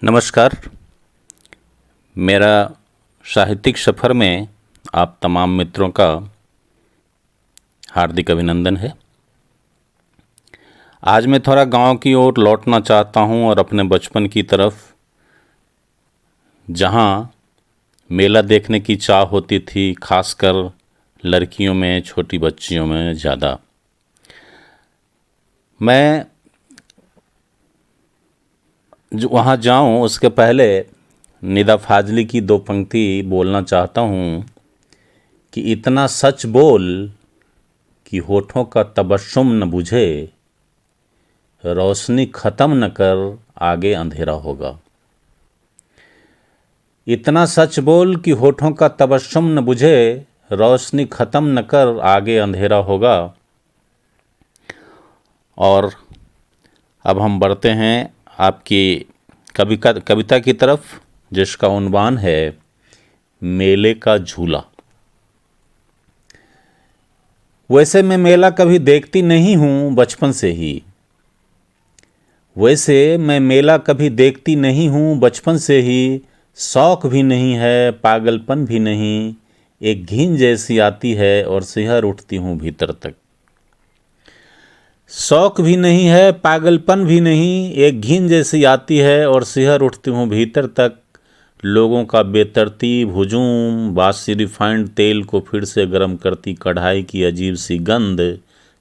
नमस्कार। मेरा साहित्यिक सफ़र में आप तमाम मित्रों का हार्दिक अभिनंदन है। आज मैं थोड़ा गांव की ओर लौटना चाहता हूं और अपने बचपन की तरफ, जहां मेला देखने की चाह होती थी, खासकर लड़कियों में, छोटी बच्चियों में ज़्यादा। मैं जो वहाँ जाऊं उसके पहले निदा फाजली की दो पंक्ति बोलना चाहता हूँ कि इतना सच बोल कि होठों का तबस्सुम न बुझे, रोशनी ख़त्म न कर आगे अंधेरा होगा। इतना सच बोल कि होठों का तबस्सुम न बुझे, रोशनी ख़त्म न कर आगे अंधेरा होगा। और अब हम बढ़ते हैं आपकी कविता की तरफ, जिसका उन्वान है मेले का झूला। वैसे मैं मेला कभी देखती नहीं हूँ बचपन से ही। वैसे मैं मेला कभी देखती नहीं हूँ बचपन से ही। शौक भी नहीं है, पागलपन भी नहीं, एक घिन जैसी आती है और सिहर उठती हूँ भीतर तक। शौक भी नहीं है, पागलपन भी नहीं, एक घिन जैसी आती है और सिहर उठती हूँ भीतर तक। लोगों का बेतरतीब हुजूम, बासी रिफाइंड तेल को फिर से गर्म करती कढ़ाई की अजीब सी गंध,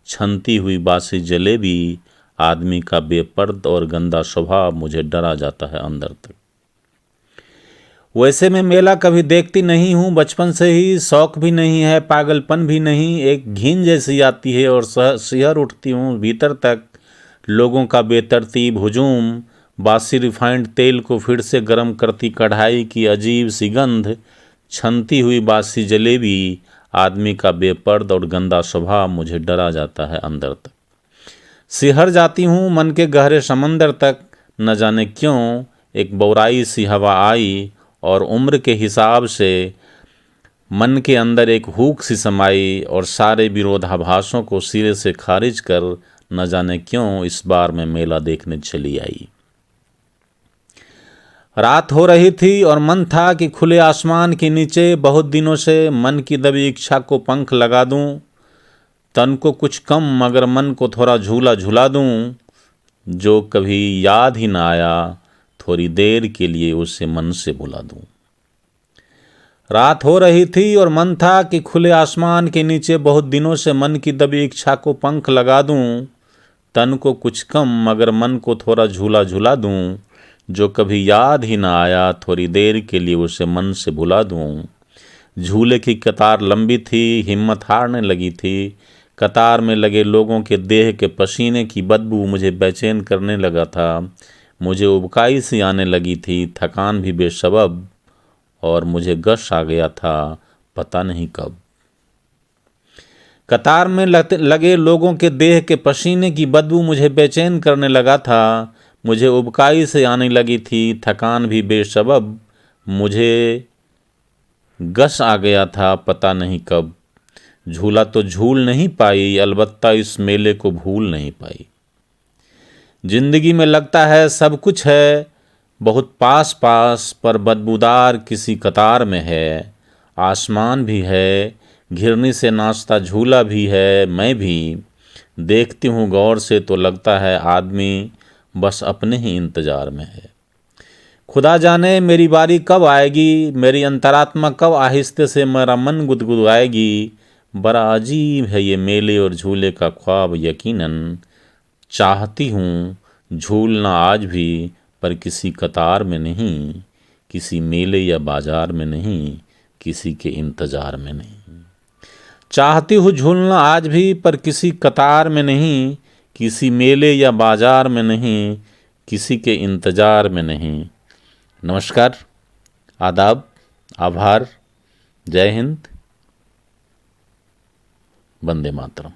छनती हुई बासी जलेबी, आदमी का बेपर्द और गंदा स्वभाव मुझे डरा जाता है अंदर तक। वैसे मैं मेला कभी देखती नहीं हूँ बचपन से ही। शौक भी नहीं है, पागलपन भी नहीं, एक घिन जैसी आती है और सिहर उठती हूँ भीतर तक। लोगों का बेतरतीब हुजूम, बासी रिफाइंड तेल को फिर से गर्म करती कढ़ाई की अजीब सी गंध, छनती हुई बासी जलेबी, आदमी का बेपर्द और गंदा स्वभाव मुझे डरा जाता है अंदर तक। सिहर जाती हूँ मन के गहरे समंदर तक। न जाने क्यों एक बौराई सी हवा आई और उम्र के हिसाब से मन के अंदर एक हुक सी समाई और सारे विरोधाभासों को सिरे से खारिज कर न जाने क्यों इस बार मैं मेला देखने चली आई। रात हो रही थी और मन था कि खुले आसमान के नीचे बहुत दिनों से मन की दबी इच्छा को पंख लगा दूं। तन को कुछ कम मगर मन को थोड़ा झूला झूला दूं। जो कभी याद ही ना आया, थोड़ी देर के लिए उसे मन से भुला दूं। रात हो रही थी और मन था कि खुले आसमान के नीचे बहुत दिनों से मन की दबी इच्छा को पंख लगा दूं। तन को कुछ कम मगर मन को थोड़ा झूला झूला दूं। जो कभी याद ही ना आया, थोड़ी देर के लिए उसे मन से भुला दूं। झूले की कतार लंबी थी, हिम्मत हारने लगी थी। कतार में लगे लोगों के देह के पसीने की बदबू मुझे बेचैन करने लगा था। मुझे उबकाई सी आने लगी थी, थकान भी बेसबब, और मुझे गश आ गया था पता नहीं कब। कतार में लगे लोगों के देह के पसीने की बदबू मुझे बेचैन करने लगा था। मुझे उबकाई से आने लगी थी, थकान भी बेसबब, मुझे गश आ गया था पता नहीं कब। झूला तो झूल नहीं पाई, अलबत्ता इस मेले को भूल नहीं पाई। जिंदगी में लगता है सब कुछ है बहुत पास पास, पर बदबूदार किसी कतार में है। आसमान भी है, घिरनी से नाचता झूला भी है, मैं भी देखती हूँ गौर से तो लगता है आदमी बस अपने ही इंतजार में है। खुदा जाने मेरी बारी कब आएगी, मेरी अंतरात्मा कब आहिस्ते से मेरा मन गुदगुदाएगी। बड़ा अजीब है ये मेले और झूले का ख्वाब यकीनन। चाहती हूँ झूलना आज भी, पर किसी कतार में नहीं, किसी मेले या बाजार में नहीं, किसी के इंतजार में नहीं। चाहती हूँ झूलना आज भी, पर किसी कतार में नहीं, किसी मेले या बाजार में नहीं, किसी के इंतजार में नहीं। नमस्कार, आदाब, आभार, जय हिंद, वंदे मातरम।